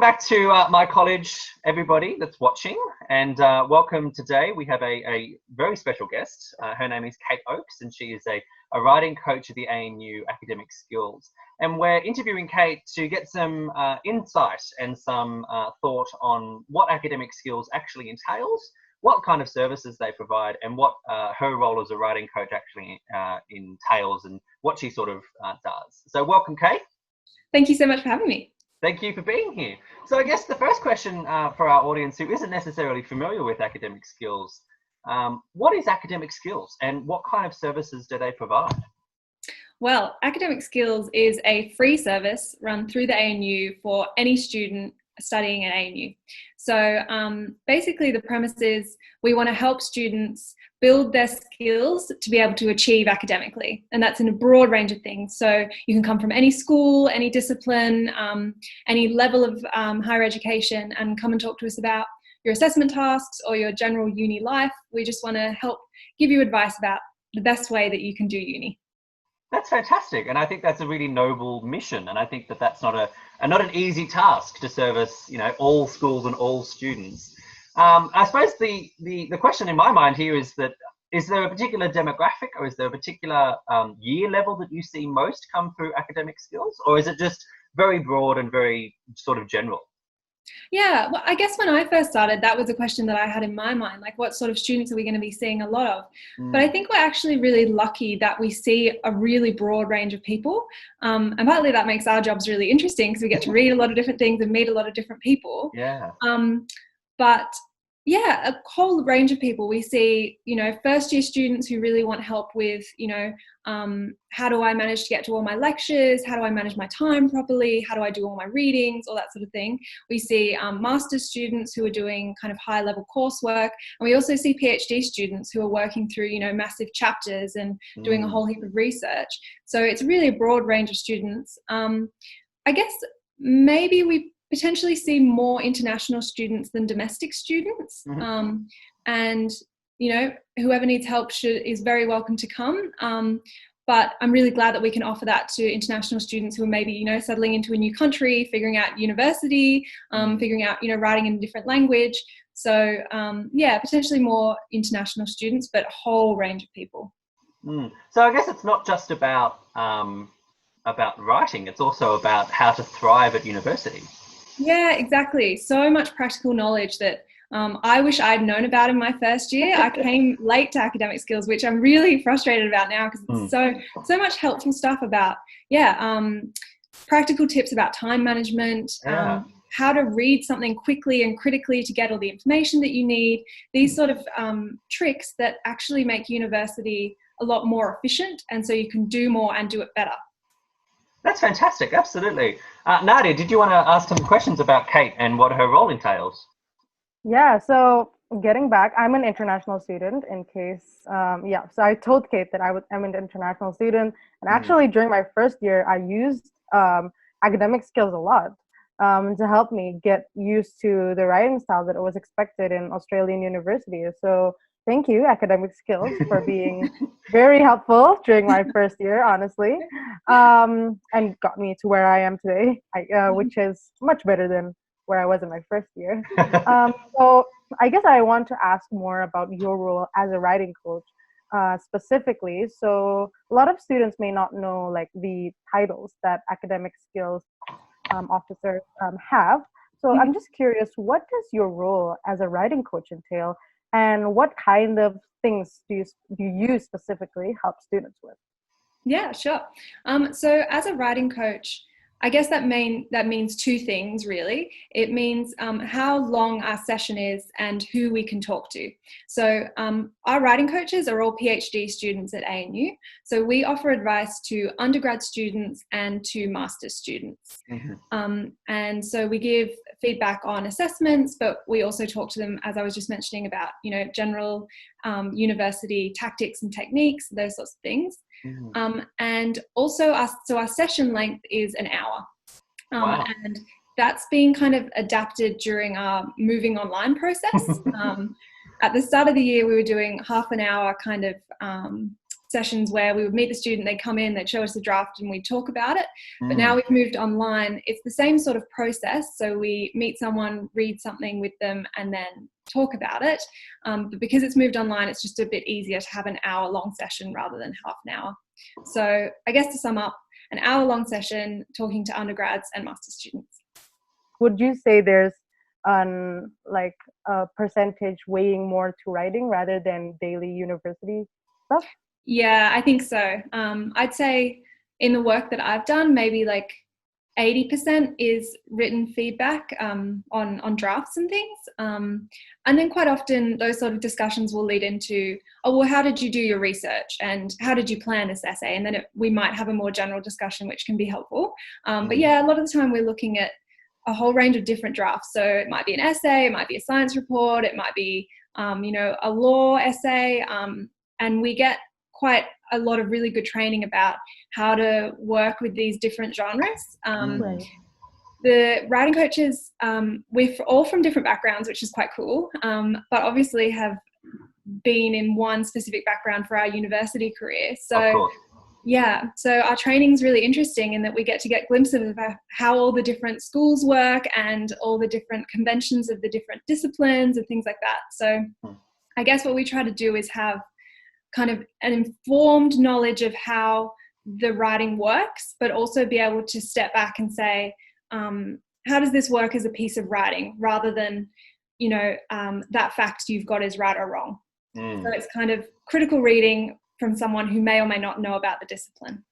welcome back to my college, everybody that's watching, and welcome today. We have a very special guest. Her name is Kate Oakes, and she is a writing coach at the ANU Academic Skills. And we're interviewing Kate to get some insight and some thought on what academic skills actually entails, what kind of services they provide, and what her role as a writing coach actually entails, and what she sort of does. So welcome, Kate. Thank you so much for having me. Thank you for being here. So I guess the first question for our audience who isn't necessarily familiar with academic skills, what is academic skills and what kind of services do they provide? Well, Academic Skills is a free service run through the ANU for any student studying at ANU. So basically the premise is we want to help students build their skills to be able to achieve academically. And that's in a broad range of things. So you can come from any school, any discipline, any level of higher education, and come and talk to us about your assessment tasks or your general uni life. We just want to help give you advice about the best way that you can do uni. That's fantastic, and I think that's a really noble mission, and I think that that's not an easy task to service, all schools and all students. I suppose the question in my mind here is that, is there a particular demographic, or is there a particular year level that you see most come through academic skills, or is it just very broad and very sort of general? Yeah, well, I guess when I first started, that was a question that I had in my mind, like what sort of students are we going to be seeing a lot of? But I think we're actually really lucky that we see a really broad range of people. And partly that makes our jobs really interesting because we get to read a lot of different things and meet a lot of different people. Yeah. But yeah, a whole range of people. We see, first year students who really want help with, how do I manage to get to all my lectures? How do I manage my time properly? How do I do all my readings? All that sort of thing. We see master's students who are doing kind of high level coursework. And we also see PhD students who are working through, massive chapters and doing a whole heap of research. So it's really a broad range of students. I guess maybe we potentially see more international students than domestic students. And, whoever needs help is very welcome to come. But I'm really glad that we can offer that to international students who are maybe, settling into a new country, figuring out university, figuring out, writing in a different language. So, potentially more international students, but a whole range of people. So I guess it's not just about writing, it's also about how to thrive at university. Yeah, exactly. So much practical knowledge that I wish I'd known about in my first year. I came late to academic skills, which I'm really frustrated about now because it's so much helpful stuff about, practical tips about time management, how to read something quickly and critically to get all the information that you need, these sort of tricks that actually make university a lot more efficient, and so you can do more and do it better. That's fantastic, absolutely. Nadia, did you want to ask some questions about Kate and what her role entails? Yeah, so getting back, I'm an international student in case, so I told Kate that I'm an international student, and actually during my first year, I used academic skills a lot to help me get used to the writing style that was expected in Australian universities. So thank you, Academic Skills, for being very helpful during my first year, honestly, and got me to where I am today, which is much better than where I was in my first year. So I guess I want to ask more about your role as a writing coach specifically. So a lot of students may not know like the titles that Academic Skills officers have. So I'm just curious, what does your role as a writing coach entail? And what kind of things do you specifically help students with? Yeah, sure. So as a writing coach, I guess that means two things, really. It means how long our session is and who we can talk to. So our writing coaches are all PhD students at ANU. So we offer advice to undergrad students and to master's students. And so we give feedback on assessments, but we also talk to them, as I was just mentioning, about, general university tactics and techniques, those sorts of things. And also our session length is an hour. Wow. And that's being kind of adapted during our moving online process. At the start of the year, we were doing half an hour kind of sessions where we would meet the student, they'd come in, they'd show us the draft and we'd talk about it. But Mm. now we've moved online. It's the same sort of process. So we meet someone, read something with them, and then talk about it. But because it's moved online, it's just a bit easier to have an hour-long session rather than half an hour. So I guess to sum up, an hour-long session talking to undergrads and master's students. Would you say there's like a percentage weighing more to writing rather than daily university stuff? Yeah, I think so. I'd say in the work that I've done, maybe like 80% is written feedback on drafts and things. And then quite often those sort of discussions will lead into, oh, well, how did you do your research? And how did you plan this essay? And then we might have a more general discussion, which can be helpful. But yeah, a lot of the time we're looking at a whole range of different drafts. So it might be an essay, it might be a science report, it might be, a law essay. And we get quite a lot of really good training about how to work with these different genres. Right. The writing coaches, we're all from different backgrounds, which is quite cool, but obviously have been in one specific background for our university career. So yeah, so our training's really interesting in that we get to get glimpses of how all the different schools work and all the different conventions of the different disciplines and things like that. So I guess what we try to do is have kind of an informed knowledge of how the writing works, but also be able to step back and say, how does this work as a piece of writing rather than, that fact you've got is right or wrong. So it's kind of critical reading from someone who may or may not know about the discipline.